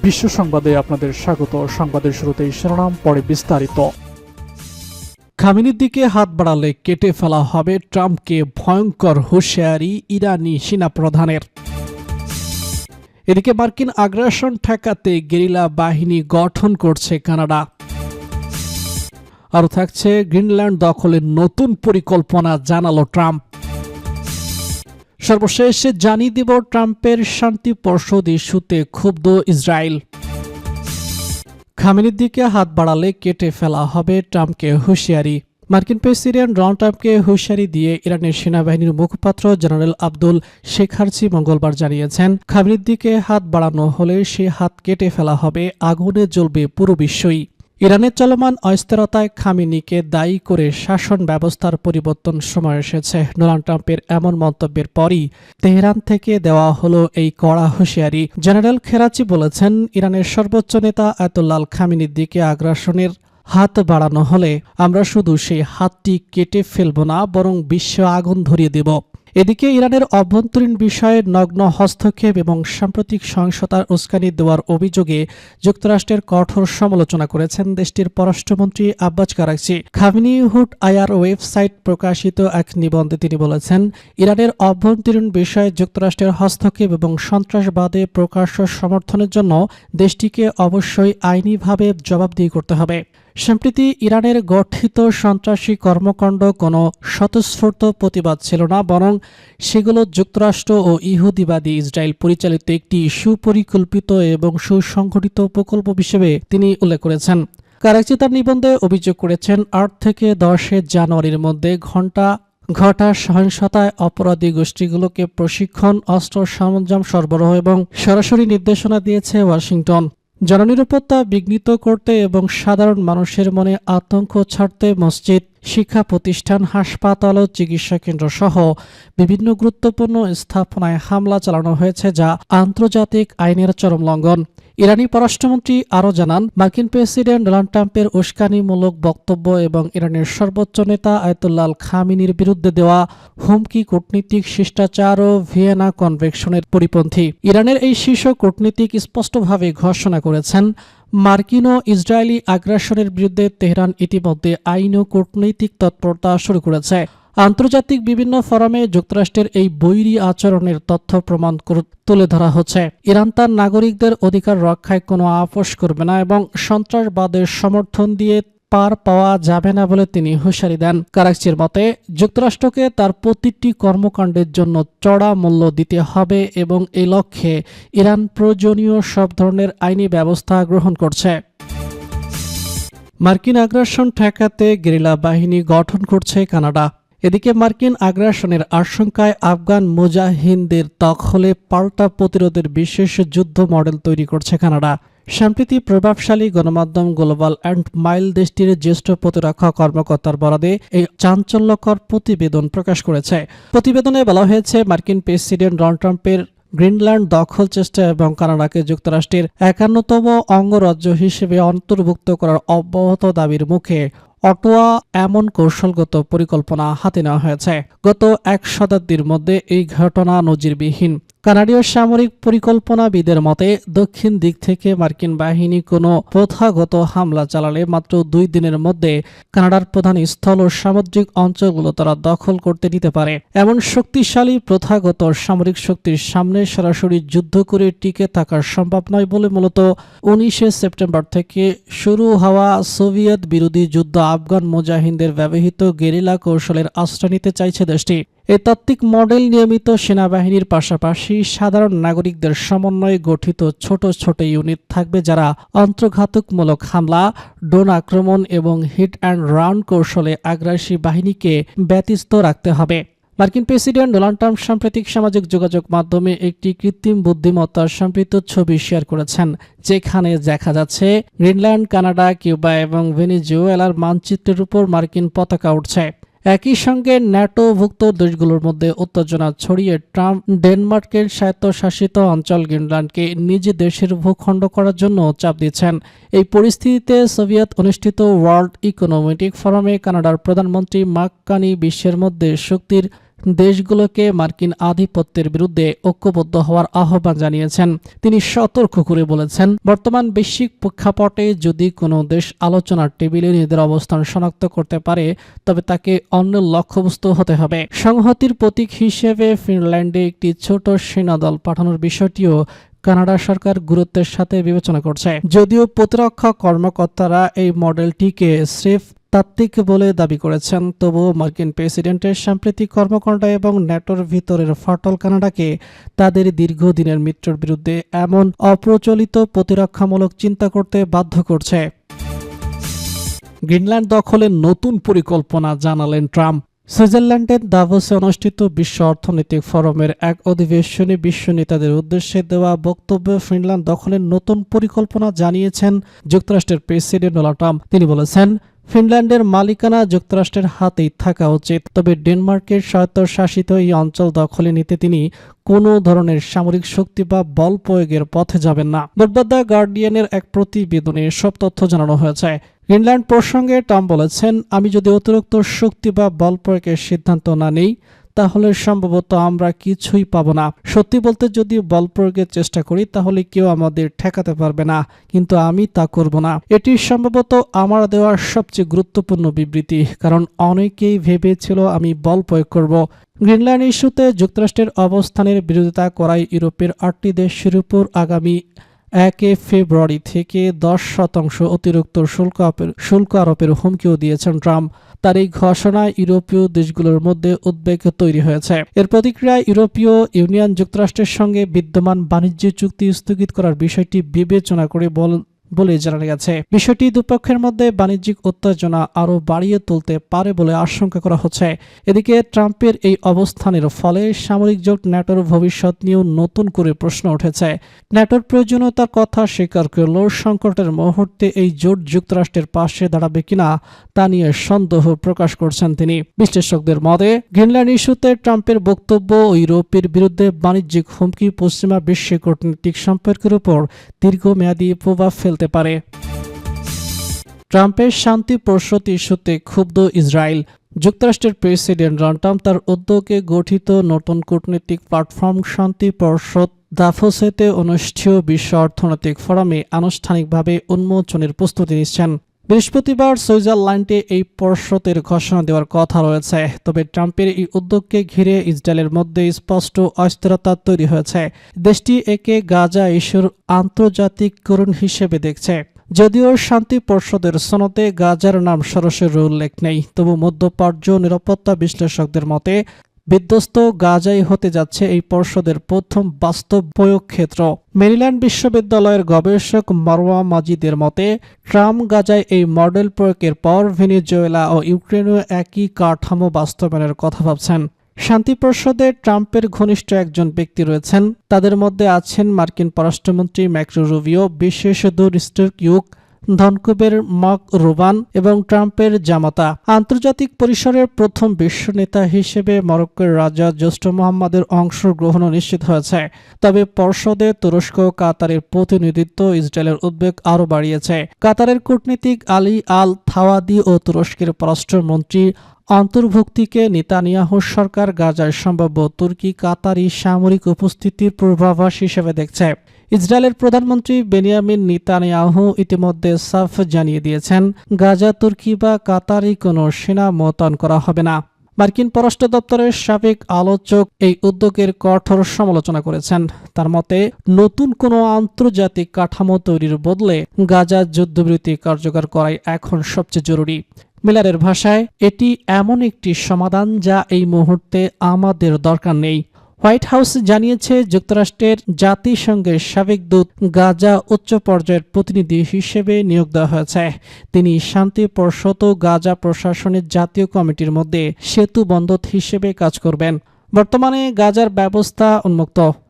বিশ্ব সংবাদে আপনাদের স্বাগত। সংবাদের শুরুতেই শিরোনাম, পরে বিস্তারিত। খামেনির দিকে হাত বাড়ালে কেটে ফেলা হবে ট্রাম্পকে, ভয়ঙ্কর হুঁশিয়ারি ইরানি সেনাপ্রধানের। এদিকে মার্কিন আগ্রাসন ঠেকাতে গেরিলা বাহিনী গঠন করছে কানাডা। আরও থাকছে গ্রিনল্যান্ড দখলের নতুন পরিকল্পনা জানালো ট্রাম্প। সর্বশেষ জানিয়ে দিব ট্রাম্পের শান্তি পরিষদ ইস্যুতে ক্ষুব্ধ ইসরায়েল। খামেনির দিকে হাত বাড়ালে কেটে ফেলা হবে ট্রাম্পকে হুঁশিয়ারি। মার্কিন প্রেসিডেন্ট ডোনাল্ড ট্রাম্পকে হুঁশিয়ারি দিয়ে ইরানের সেনাবাহিনীর মুখপাত্র জেনারেল আব্দুল শেখারচি মঙ্গলবার জানিয়েছেন, খামেনির দিকে হাত বাড়ানো হলে সে হাত কেটে ফেলা হবে, আগুনে জ্বলবে পুরো বিশ্বই। ইরানের চলমান অস্থিরতায় খামেনিকে দায়ী করে শাসন ব্যবস্থার পরিবর্তন সময় এসেছে। ডোনাল্ড ট্রাম্পের এমন মন্তব্যের পরই তেহরান থেকে দেওয়া হলো এই কড়া হুঁশিয়ারি। জেনারেল খেরাচি বলেছেন, ইরানের সর্বোচ্চ নেতা আয়াতুল্লাহ খামেনির দিকে আগ্রাসনের হাত বাড়ানো হলে আমরা শুধু সেই হাতটি কেটে ফেলব না, বরং বিশ্ব আগুন ধরিয়ে দেব। এদিকে ইরানের অভ্যন্তরীণ বিষয়ে নগ্ন হস্তক্ষেপ এবং সাম্প্রতিক সহিংসতার উস্কানি দেওয়ার অভিযোগে যুক্তরাষ্ট্রের কঠোর সমালোচনা করেছেন দেশটির পররাষ্ট্রমন্ত্রী আব্বাস কারাকচি। খামেনি হুট আইআর ওয়েবসাইট প্রকাশিত এক নিবন্ধে তিনি বলেছেন, ইরানের অভ্যন্তরীণ বিষয়ে যুক্তরাষ্ট্রের হস্তক্ষেপ এবং সন্ত্রাসবাদে প্রকাশ্য সমর্থনের জন্য দেশটিকে অবশ্যই আইনিভাবে জবাবদিহি করতে হবে। সম্প্রতি ইরানের গঠিত সন্ত্রাসী কর্মকাণ্ড কোনো স্বতঃস্ফূর্ত প্রতিবাদ ছিল না, বরং সেগুলো যুক্তরাষ্ট্র ও ইহুদিবাদী ইসরায়েল পরিচালিত একটি সুপরিকল্পিত এবং সুসংগঠিত প্রকল্প হিসেবে তিনি উল্লেখ করেছেন। কারাকচি তার নিবন্ধে অভিযোগ করেছেন, ৮ থেকে ১০ জানুয়ারির মধ্যে ঘটা সহিংসতায় অপরাধী গোষ্ঠীগুলোকে প্রশিক্ষণ, অস্ত্র সরঞ্জাম সরবরাহ এবং সরাসরি নির্দেশনা দিয়েছে ওয়াশিংটন। জননিরাপত্তা বিঘ্নিত করতে এবং সাধারণ মানুষের মনে আতঙ্ক ছাড়তে মসজিদ, শিক্ষা প্রতিষ্ঠান, হাসপাতাল ও চিকিৎসা কেন্দ্র সহ বিভিন্ন গুরুত্বপূর্ণ স্থাপনায় হামলা চালানো হয়েছে, যা আন্তর্জাতিক আইনের চরম লঙ্ঘন। ইরানি পররাষ্ট্রমন্ত্রী আরও জানান, মার্কিন প্রেসিডেন্ট ডোনাল্ড ট্রাম্পের উস্কানিমূলক বক্তব্য এবং ইরানের সর্বোচ্চ নেতা আয়াতুল্লাহ খামেনির বিরুদ্ধে দেওয়া হুমকি কূটনীতিক শিষ্টাচার ও ভিয়েনা কনভেনশনের পরিপন্থী। ইরানের এই শীর্ষ কূটনীতিক স্পষ্টভাবে ঘোষণা করেছেন, মার্কিন ও ইসরায়েলি আগ্রাসনের বিরুদ্ধে তেহরান ইতিমধ্যে আইন ও কূটনৈতিক তৎপরতা শুরু করেছে। আন্তর্জাতিক বিভিন্ন ফোরামে যুক্তরাষ্ট্রের এই বৈরী আচরণের তথ্য প্রমাণ তুলে ধরা হচ্ছে। ইরান তার নাগরিকদের অধিকার রক্ষায় কোনো আপোষ করবে না এবং সন্ত্রাসবাদের সমর্থন দিয়ে পার পাওয়া যাবে না বলে তিনি হুঁশিয়ারি দেন। কারাকচির মতে, যুক্তরাষ্ট্রকে তার প্রতিটি কর্মকাণ্ডের জন্য চড়া মূল্য দিতে হবে এবং এই লক্ষ্যে ইরান প্রয়োজনীয় সব ধরনের আইনি ব্যবস্থা গ্রহণ করছে। মার্কিন আগ্রাসন ঠেকাতে গেরিলা বাহিনী গঠন করছে কানাডা। এদিকে মার্কিন আগ্রাসনের আশঙ্কায় আফগান মুজাহিদদের দখলে পাল্টা প্রতিরোধের বিশেষ যুদ্ধ মডেল তৈরি করছে কানাডা। সম্প্রতি প্রভাবশালী গণমাধ্যম গ্লোবাল অ্যান্ড মাইল দেশটির জ্যেষ্ঠ প্রতিরক্ষা কর্মকর্তার বরাদে এই চাঞ্চল্যকর প্রতিবেদন প্রকাশ করেছে। প্রতিবেদনে বলা হয়েছে, মার্কিন প্রেসিডেন্ট ডোনাল্ড ট্রাম্পের গ্রিনল্যান্ড দখল চেষ্টা এবং কানাডাকে যুক্তরাষ্ট্রের 51তম অঙ্গরাজ্য হিসেবে অন্তর্ভুক্ত করার অব্যাহত দাবির মুখে অটোয়া এমন কৌশলগত পরিকল্পনা হাতে নেওয়া হয়েছে। গত এক শতাব্দীর মধ্যে এই ঘটনা নজিরবিহীন। কানাডীয় সামরিক পরিকল্পনাবিদের মতে, দক্ষিণ দিক থেকে মার্কিন বাহিনী কোনো প্রথাগত হামলা চালালে মাত্র 2 দিনের মধ্যে কানাডার প্রধান স্থল ও সামুদ্রিক অঞ্চলগুলো তারা দখল করতে নিতে পারে। এমন শক্তিশালী প্রথাগত সামরিক শক্তির সামনে সরাসরি যুদ্ধ করে টিকে থাকা সম্ভব নয় বলে মূলত 19 সেপ্টেম্বর থেকে শুরু হওয়া সোভিয়েত বিরোধী যুদ্ধ আফগান মুজাহিদদের ব্যবহৃত গেরিলা কৌশলের আশ্রয় নিতে চাইছে দেশটি। এই তাত্ত্বিক মডেল নিয়মিত সেনাবাহিনীর পাশাপাশি সাধারণ নাগরিকদের সমন্বয়ে গঠিত ছোট ছোট ইউনিট থাকবে, যারা অন্তর্ঘাতকমূলক হামলা, ড্রোন আক্রমণ এবং হিট অ্যান্ড রান কৌশলে আগ্রাসী বাহিনীকে ব্যতিস্ত রাখতে হবে। মার্কিন প্রেসিডেন্ট ডোনাল্ড ট্রাম্প সাম্প্রতিক সামাজিক যোগাযোগ মাধ্যমে একটি কৃত্রিম বুদ্ধিমত্তার সম্পৃক্ত ছবি শেয়ার করেছেন, যেখানে দেখা যাচ্ছে গ্রিনল্যান্ড, কানাডা, কিউবা এবং ভেনেজুয়েলার মানচিত্রের উপর মার্কিন পতাকা উঠছে। একই সঙ্গে ন্যাটোভুক্ত দেশগুলোর মধ্যে উত্তেজনা ছড়িয়ে ট্রাম্প ডেনমার্কের স্বায়ত্তশাসিত অঞ্চল গ্রিনল্যান্ডকে নিজ দেশের ভূখণ্ড করার জন্য চাপ দিচ্ছেন। এই পরিস্থিতিতে সোভিয়েত অনুষ্ঠিত ওয়ার্ল্ড ইকোনমিক ফোরামে কানাডার প্রধানমন্ত্রী মার্ক কার্নি বিশ্বের মধ্যে শক্তির দেশগুলোকে মার্কিন আধিপত্যের বিরুদ্ধে ঐক্যবদ্ধ হওয়ার আহ্বান জানিয়েছেন। তিনি সতর্ক করে বলেছেন, বর্তমান বৈশ্বিক প্রেক্ষাপটে যদি কোনো দেশ আলোচনার টেবিলে নিজেদের অবস্থান শনাক্ত করতে পারে তবে তাকে অন্যের লক্ষ্যবস্তু হতে হবে। সংহতির প্রতীক হিসেবে ফিনল্যান্ডে একটি ছোট সেনাদল পাঠানোর বিষয়টিও কানাডা সরকার গুরুত্বের সাথে বিবেচনা করছে। যদিও প্রতিরক্ষা কর্মকর্তারা এই মডেলটিকে স্রেফ তাত্ত্বিক বলে দাবি করেছেন, তবুও মার্কিন প্রেসিডেন্টের সাম্প্রতিক কর্মকাণ্ড এবং ন্যাটোর ভিতরের ফাটল কানাডাকে তাদের দীর্ঘদিনের মিত্রের বিরুদ্ধে এমন অপ্রচলিত প্রতিরক্ষামূলক চিন্তা করতে বাধ্য করছে। গ্রিনল্যান্ড দখলের নতুন পরিকল্পনা জানালেন ট্রাম্প। সুইজারল্যান্ডের দাভোসে অনুষ্ঠিত বিশ্ব অর্থনৈতিক ফোরামের এক অধিবেশনে বিশ্ব নেতাদের উদ্দেশ্যে দেওয়া বক্তব্যে ফিনল্যান্ড দখলের নতুন পরিকল্পনা জানিয়েছেন যুক্তরাষ্ট্রের প্রেসিডেন্ট ডোনাল্ড ট্রাম্প। তিনি বলেছেন, ফিনল্যান্ডের মালিকানা যুক্তরাষ্ট্রের হাতেই থাকা উচিত, তবে ডেনমার্কের স্বায়ত্তশাসিত এই অঞ্চল দখলে নিতে তিনি কোনো ধরনের সামরিক শক্তি বা বল প্রয়োগের পথে যাবেন না। বুধবার দ্য গার্ডিয়ানের এক প্রতিবেদনে সব তথ্য জানানো হয়েছে। গ্রিনল্যান্ড প্রসঙ্গে ট্রাম্প বলেছেন, আমি যদি অতিরিক্ত শক্তি বা বল প্রয়োগের সিদ্ধান্ত না নেই তাহলে সম্ভবত আমরা কিছুই পাবো না। সত্যি বলতে যদি বল প্রয়োগের চেষ্টা করি তাহলে কেউ আমাদের ঠেকাতে পারবে না, কিন্তু আমি তা করব না। এটি সম্ভবত আমার দেওয়া সবচেয়ে গুরুত্বপূর্ণ বিবৃতি, কারণ অনেকেই ভেবেছিল আমি বল প্রয়োগ করব। গ্রিনল্যান্ড ইস্যুতে যুক্তরাষ্ট্রের অবস্থানের বিরোধিতা করায় ইউরোপের 8টি দেশের উপর আগামী 1 ফেব্রুয়ারি থেকে 10% অতিরিক্ত শুল্ক আরোপের হুমকিও দিয়েছেন ট্রাম্প। তার এই ঘোষণায় ইউরোপীয় দেশগুলোর মধ্যে উদ্বেগ তৈরি হয়েছে। এর প্রতিক্রিয়ায় ইউরোপীয় ইউনিয়ন যুক্তরাষ্ট্রের সঙ্গে বিদ্যমান বাণিজ্য চুক্তি স্থগিত করার বিষয়টি বিবেচনা করে বলে জানা গেছে। বিষয়টি দুপক্ষের মধ্যে বাণিজ্যিক উত্তেজনা আরও বাড়িয়ে তুলতে পারে বলে আশঙ্কা করা হচ্ছে। এদিকে ট্রাম্পের এই অবস্থানের ফলে সামরিক জোট ন্যাটোর ভবিষ্যৎ নিয়েও নতুন করে প্রশ্ন উঠেছে। ন্যাটোর প্রয়োজনীয়তার কথা স্বীকার করলেও সংকটের মুহূর্তে এই জোট যুক্তরাষ্ট্রের পাশে দাঁড়াবে কিনা তা নিয়ে সন্দেহ প্রকাশ করছেন তিনি। বিশ্লেষকদের মতে গ্রিনল্যান্ড ইস্যুতে ট্রাম্পের বক্তব্য ও ইউরোপের বিরুদ্ধে বাণিজ্যিক হুমকি পশ্চিমা বিশ্বের কূটনৈতিক সম্পর্কের উপর দীর্ঘমেয়াদী প্রভাব ফেলতে পারে। ট্রাম্পের শান্তি প্রসূত ইস্যুতে ক্ষুব্ধ ইসরায়েল। যুক্তরাষ্ট্রের প্রেসিডেন্ট ডোনাল্ড ট্রাম্প তার উদ্যোগে গঠিত নতুন কূটনৈতিক প্ল্যাটফর্ম শান্তি প্রসূত দাভোসেতে অনুষ্ঠেয় বিশ্ব অর্থনৈতিক ফোরামে আনুষ্ঠানিকভাবে উন্মোচনের প্রস্তুতি নিচ্ছেন। বৃহস্পতিবার সুইজারল্যান্ডে এই পর্ষদের ঘোষণা দেওয়ার কথা রয়েছে, তবে ট্রাম্পের এই উদ্যোগকে ঘিরে ইসরায়েলের মধ্যে স্পষ্ট অস্থিরতা তৈরি হয়েছে। দেশটি একে গাজা ইস্যুর আন্তর্জাতিককরণ হিসেবে দেখছে। যদিও শান্তি পর্ষদের সনদে গাজার নাম সরাসরি উল্লেখ নেই, তবু মধ্যপ্রাচ্য নিরাপত্তা বিশ্লেষকদের মতে বিধ্বস্ত গাজাই হতে যাচ্ছে এই পর্ষদের প্রথম বাস্তব প্রয়োগ ক্ষেত্র। মেরিল্যান্ড বিশ্ববিদ্যালয়ের গবেষক মারওয়া মাজিদের মতে ট্রাম্প গাজায় এই মডেল প্রয়োগের পর ভেনেজুয়েলা ও ইউক্রেনও একই কাঠামো বাস্তবায়নের কথা ভাবছেন। শান্তি পরিষদে ট্রাম্পের ঘনিষ্ঠ একজন ব্যক্তি রয়েছেন। তাদের মধ্যে আছেন মার্কিন পররাষ্ট্রমন্ত্রী মার্কো রুবিও, বিশেষ দূত স্টিভ উইটকফ, ভ্যানকুভারের মার্ক রুবান এবং ট্রাম্পের জামাতা। আন্তর্জাতিক পরিসরের প্রথম বিশ্ব নেতা হিসেবে মরক্কোর রাজা জ্যেষ্ঠ মোহাম্মদের অংশগ্রহণও নিশ্চিত হয়েছে। তবে পর্ষদে তুরস্ক ও কাতারের প্রতিনিধিত্ব ইসরায়েলের উদ্বেগ আরও বাড়িয়েছে। কাতারের কূটনীতিক আলী আল থাওয়াদি ও তুরস্কের পররাষ্ট্রমন্ত্রী অন্তর্ভুক্তিকে নেতানিয়াহু সরকার গাজায় সম্ভাব্য তুর্কি কাতারি সামরিক উপস্থিতির পূর্বাভাস হিসেবে দেখছে। ইসরায়েলের প্রধানমন্ত্রী বেনিয়ামিন নেতানিয়াহু ইতিমধ্যে সাফ জানিয়ে দিয়েছেন, গাজা তুর্কি বা কাতারি কোনো সেনা মোতায়েন করা হবে না। মার্কিন পররাষ্ট্র দপ্তরের সাবেক আলোচক এই উদ্যোগের কঠোর সমালোচনা করেছেন। তার মতে নতুন কোনো আন্তর্জাতিক কাঠামো তৈরির বদলে গাজা যুদ্ধবিরতি কার্যকর করাই এখন সবচেয়ে জরুরি। মিলারের ভাষায়, এটি এমন একটি সমাধান যা এই মুহূর্তে আমাদের দরকার নেই। হোয়াইট হাউস জানিয়েছে, যুক্তরাষ্ট্রের জাতিসংঘের সাবেক দূত গাজা উচ্চ পর্যায়ের প্রতিনিধি হিসেবে নিয়োগ দেওয়া হয়েছে। তিনি শান্তি পরিষদ ও গাজা প্রশাসনের জাতীয় কমিটির মধ্যে সেতু বন্ধক হিসেবে কাজ করবেন। বর্তমানে গাজার ব্যবস্থা উন্মুক্ত।